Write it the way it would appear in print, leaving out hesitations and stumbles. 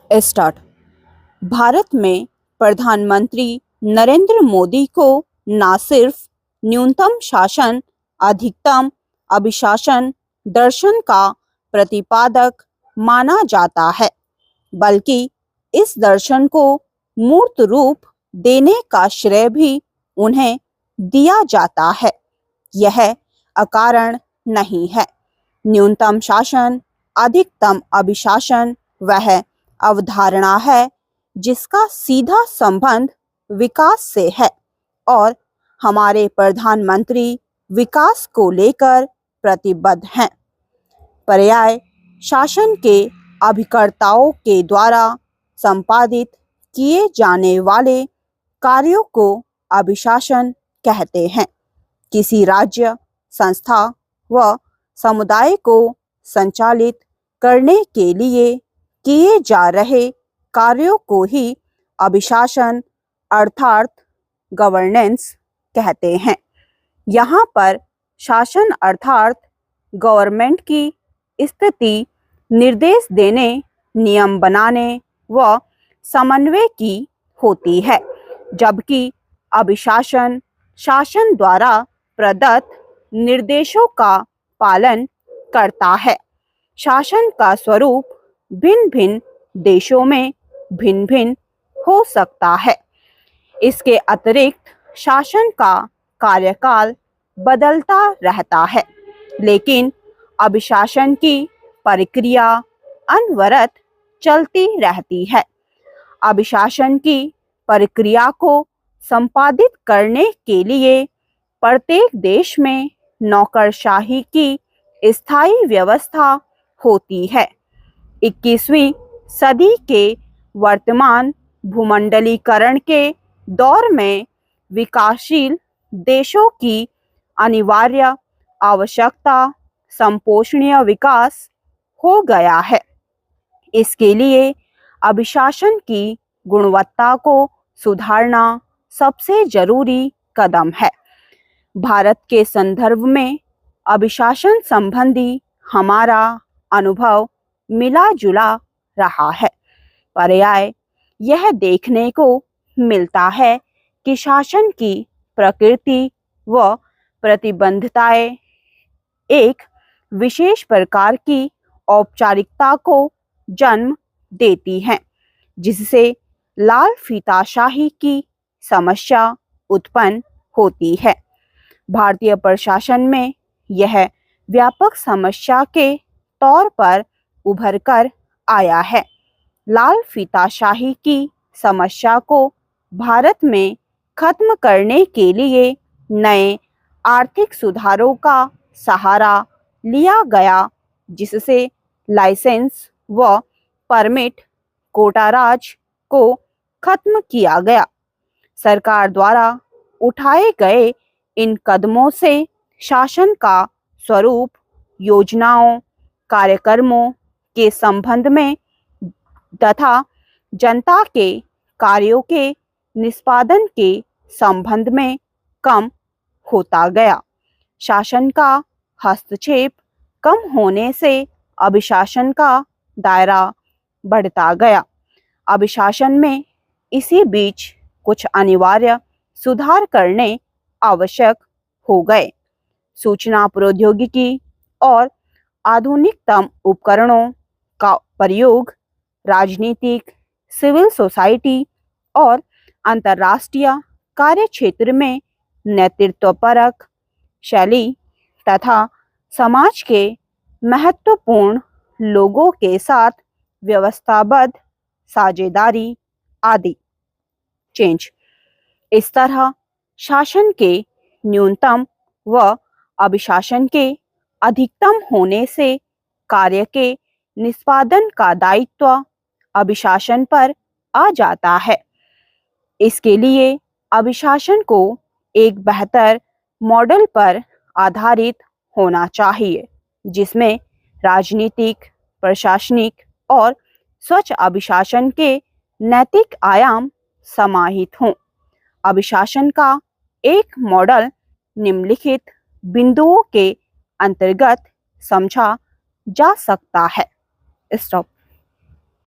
Start. Bharat में प्रधानमंत्री नरेंद्र मोदी को न सिर्फ न्यूनतम शासन, अधिकतम अभिशासन दर्शन का प्रतिपादक माना जाता है, बल्कि इस दर्शन को मूर्त रूप देने का श्रेय भी उन्हें दिया जाता है। यह अकारण नहीं है। न्यूनतम शासन, अधिकतम अभिशासन वह अवधारणा है जिसका सीधा संबंध विकास से है और हमारे प्रधानमंत्री विकास को लेकर प्रतिबद्ध हैं। पर्याय शासन के अभिकर्ताओं के द्वारा संपादित किए जाने वाले कार्यों को अभिशासन कहते हैं। किसी राज्य, संस्था व समुदाय को संचालित करने के लिए किए जा रहे कार्यों को ही अभिशासन अर्थात गवर्नेंस कहते हैं। यहाँ पर शासन अर्थात गवर्नमेंट की स्थिति निर्देश देने, नियम बनाने व समन्वय की होती है, जबकि अभिशासन शासन द्वारा प्रदत्त निर्देशों का पालन करता है। शासन का स्वरूप भिन्न भिन्न देशों में भिन्न भिन्न हो सकता है। इसके अतिरिक्त शासन का कार्यकाल बदलता रहता है, लेकिन अभिशासन की प्रक्रिया अनवरत चलती रहती है। अभिशासन की प्रक्रिया को संपादित करने के लिए प्रत्येक देश में नौकरशाही की स्थायी व्यवस्था होती है। 21वीं सदी के वर्तमान भूमंडलीकरण के दौर में विकासशील देशों की अनिवार्य आवश्यकता संपोषणीय विकास हो गया है। इसके लिए अभिशासन की गुणवत्ता को सुधारना सबसे जरूरी कदम है। भारत के संदर्भ में अभिशासन संबंधी हमारा अनुभव मिला जुला रहा है। पर्याय यह देखने को मिलता है कि शासन की प्रकृति व प्रतिबद्धताएं एक विशेष प्रकार की औपचारिकता को जन्म देती हैं, जिससे लाल फीताशाही की समस्या उत्पन्न होती है। भारतीय प्रशासन में यह व्यापक समस्या के तौर पर उभर कर आया है। लाल फीताशाही की समस्या को भारत में खत्म करने के लिए नए आर्थिक सुधारों का सहारा लिया गया, जिससे लाइसेंस व परमिट कोटा राज को खत्म किया गया। सरकार द्वारा उठाए गए इन कदमों से शासन का स्वरूप, योजनाओं, कार्यक्रमों के संबंध में तथा जनता के कार्यों के निष्पादन के संबंध में कम होता गया। शासन का हस्तक्षेप कम होने से अभिशासन का दायरा बढ़ता गया। अभिशासन में इसी बीच कुछ अनिवार्य सुधार करने आवश्यक हो गए। सूचना प्रौद्योगिकी और आधुनिकतम उपकरणों का प्रयोग राजनीतिक, सिविल सोसाइटी और अंतर्राष्ट्रीय कार्यक्षेत्र में नेतृत्वपरक शैली तथा समाज के महत्वपूर्ण लोगों के साथ व्यवस्थाबद्ध साझेदारी आदि चेंज। इस तरह शासन के न्यूनतम व अभिशासन के अधिकतम होने से कार्य के निष्पादन का दायित्व अभिशासन पर आ जाता है। इसके लिए अभिशासन को एक बेहतर मॉडल पर आधारित होना चाहिए, जिसमें राजनीतिक, प्रशासनिक और स्वच्छ अभिशासन के नैतिक आयाम समाहित हों। अभिशासन का एक मॉडल निम्नलिखित बिंदुओं के अंतर्गत समझा जा सकता है। स्टॉप।